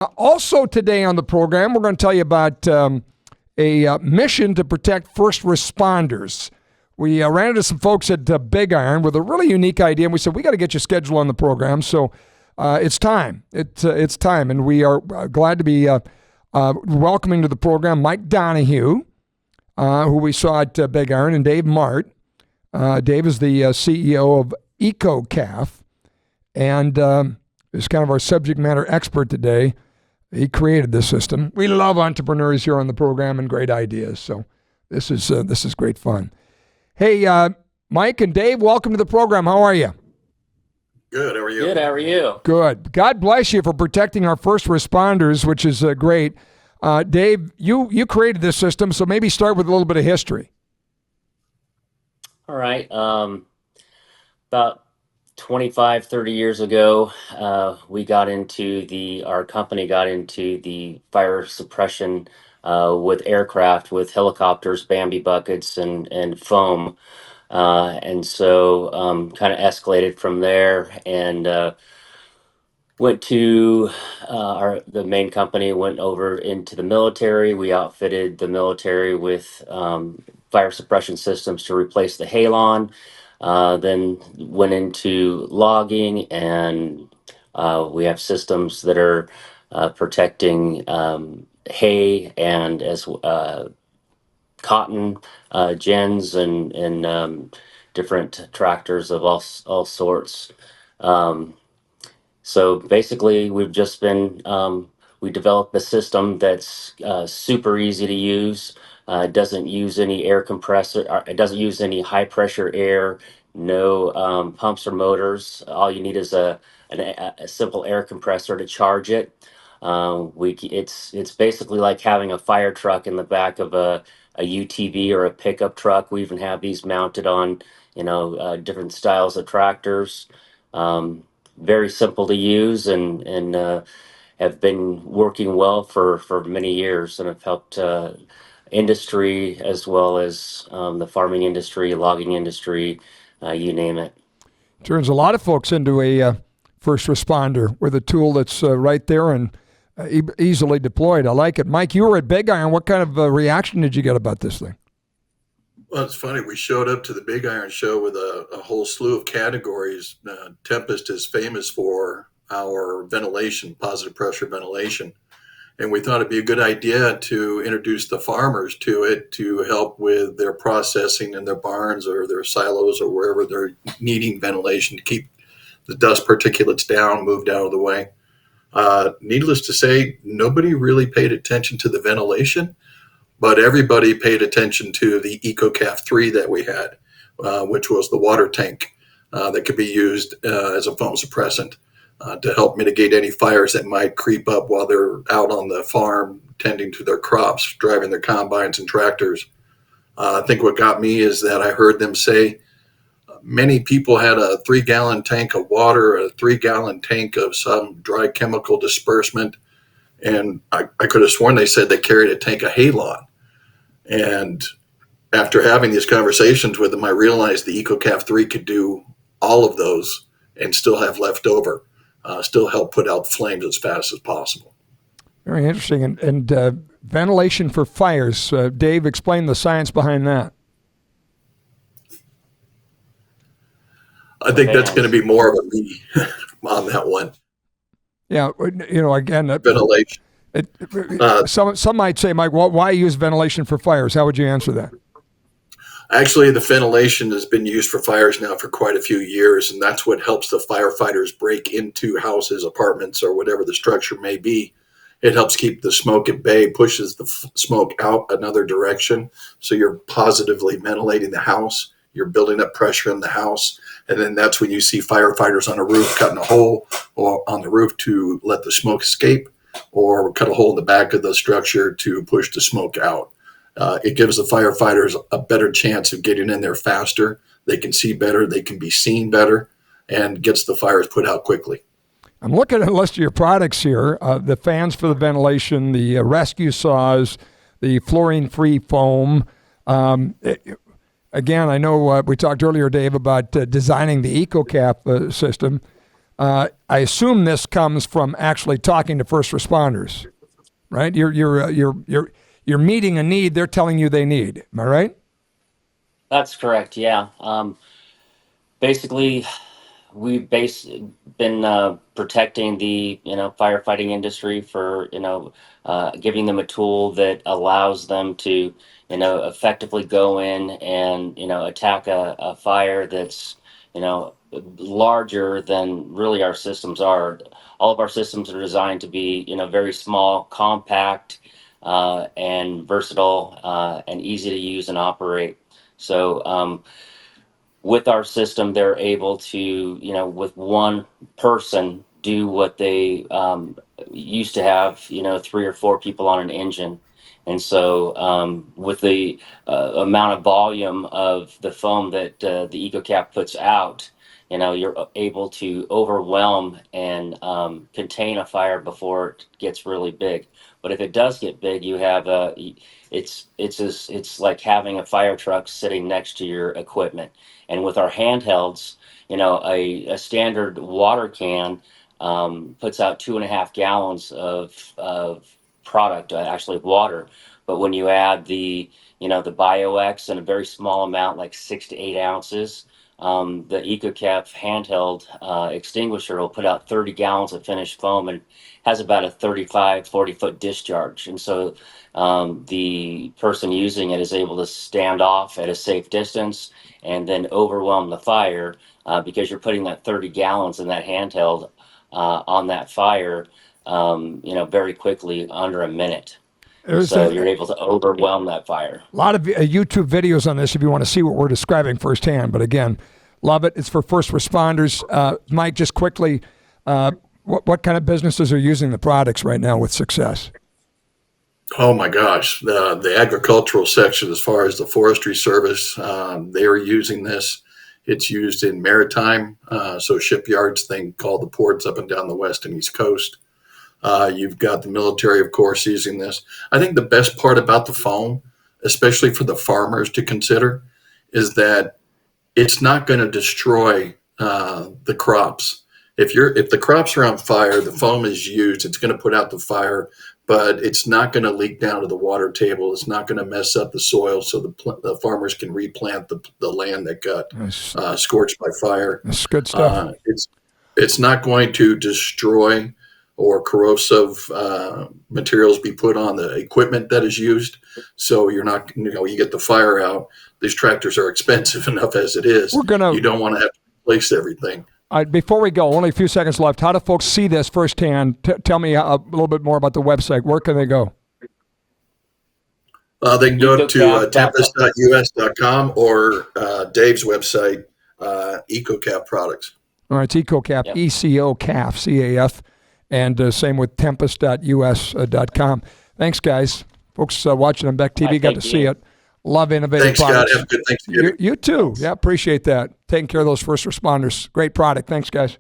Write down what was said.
Also today on the program, we're going to tell you about a mission to protect first responders. We ran into some folks at Big Iron with a really unique idea, and we said, we got to get you scheduled on the program. So it's time. It's time, and we are glad to be welcoming to the program Mike Donahue, who we saw at Big Iron, and Dave Mart. Dave is the CEO of EcoCaf, and is kind of our subject matter expert today. He created this system. We love entrepreneurs here on the program and great ideas. So this is great fun. Hey, Mike and Dave, welcome to the program. How are you? Good. How are you? Good. How are you? Good. God bless you for protecting our first responders, which is great. Dave, you created this system, so maybe start with a little bit of history. All right. About 25, 30 years ago, our company got into the fire suppression with aircraft, with helicopters, Bambi buckets, and foam. And so kind of escalated from there and went to the main company, went over into the military. We outfitted the military with fire suppression systems to replace the halon. Then went into logging, and we have systems that are protecting hay and as cotton gens and different tractors of all sorts. So basically, we've just been we developed a system that's super easy to use. It doesn't use any air compressor. It doesn't use any high pressure air. No pumps or motors. All you need is a simple air compressor to charge it. It's basically like having a fire truck in the back of a UTV or a pickup truck. We even have these mounted on different styles of tractors. Very simple to use and have been working well for many years and have helped industry as well as the farming industry, logging industry, you name it. Turns a lot of folks into a first responder with a tool that's right there and easily deployed. I like it. Mike, you were at Big Iron. What kind of reaction did you get about this thing? Well, it's funny. We showed up to the Big Iron show with a whole slew of categories. Tempest is famous for our ventilation, positive pressure ventilation. And we thought it'd be a good idea to introduce the farmers to it to help with their processing in their barns or their silos or wherever they're needing ventilation to keep the dust particulates down, moved out of the way. Needless to say, nobody really paid attention to the ventilation. But everybody paid attention to the EcoCaf 3 that we had, which was the water tank that could be used as a foam suppressant to help mitigate any fires that might creep up while they're out on the farm tending to their crops, driving their combines and tractors. I think what got me is that I heard them say many people had a 3-gallon tank of water, a 3-gallon tank of some dry chemical disbursement, and I could have sworn they said they carried a tank of halon. And after having these conversations with them, I realized the EcoCaf 3 could do all of those and still have leftover, still help put out flames as fast as possible. Very interesting. And ventilation for fires. Dave, explain the science behind that. I think that's going to be more of a me on that one. Yeah, again, ventilation. Some might say, Mike, why use ventilation for fires? How would you answer that? Actually, the ventilation has been used for fires now for quite a few years, and that's what helps the firefighters break into houses, apartments, or whatever the structure may be. It helps keep the smoke at bay, pushes the smoke out another direction, so you're positively ventilating the house. You're building up pressure in the house, and then that's when you see firefighters on a roof cutting a hole or on the roof to let the smoke escape, or cut a hole in the back of the structure to push the smoke out. It gives the firefighters a better chance of getting in there faster. They can see better, they can be seen better, and gets the fires put out quickly. I'm looking at a list of your products here, the fans for the ventilation, the rescue saws, the fluorine-free foam. Again, I know we talked earlier, Dave, about designing the EcoCaf system. I assume this comes from actually talking to first responders, right? You're meeting a need they're telling you they need. Am I right? That's correct. Yeah. Basically, been protecting the firefighting industry for giving them a tool that allows them to effectively go in and attack a fire that's larger than really our systems are. All of our systems are designed to be very small, compact, and versatile, and easy to use and operate. So with our system, they're able to, with one person, do what they used to have, 3 or 4 people on an engine. And so, with the amount of volume of the foam that the EcoCap puts out, you're able to overwhelm and contain a fire before it gets really big. But if it does get big, you have it's like having a fire truck sitting next to your equipment. And with our handhelds, a standard water can puts out 2.5 gallons of product, actually water. But when you add the BioX in a very small amount, like 6 to 8 ounces, the EcoCap handheld extinguisher will put out 30 gallons of finished foam and has about a 35, 40-foot discharge. And so the person using it is able to stand off at a safe distance and then overwhelm the fire because you're putting that 30 gallons in that handheld on that fire, very quickly, under a minute. So you're able to overwhelm that fire. A lot of YouTube videos on this if you want to see what we're describing firsthand. But again, love it. It's for first responders. Mike, just quickly, what kind of businesses are using the products right now with success? Oh my gosh, the agricultural section, as far as the forestry service, they are using this. It's used in maritime, so shipyards, they call the ports up and down the west and east coast. You've got the military, of course, using this. I think the best part about the foam, especially for the farmers to consider, is that it's not going to destroy the crops. If the crops are on fire, the foam is used. It's going to put out the fire, but it's not going to leak down to the water table. It's not going to mess up the soil, so the farmers can replant the land that got scorched by fire. That's good stuff. It's not going to destroy or corrosive materials be put on the equipment that is used. So you're not, you get the fire out. These tractors are expensive enough as it is. You don't want to have to replace everything. Before we go, only a few seconds left. How do folks see this firsthand? Tell me a little bit more about the website. Where can they go? They can go to tempest.us.com or Dave's website, EcoCap Products. All right, it's EcoCap, yep. ECOCAF, CAF, and same with tempest.us.com. Thanks, guys. Folks watching on Beck TV got to see it. Love innovative products. Thanks, Scott. Have a good Thanksgiving. You too. Yeah, appreciate that. Taking care of those first responders. Great product. Thanks, guys.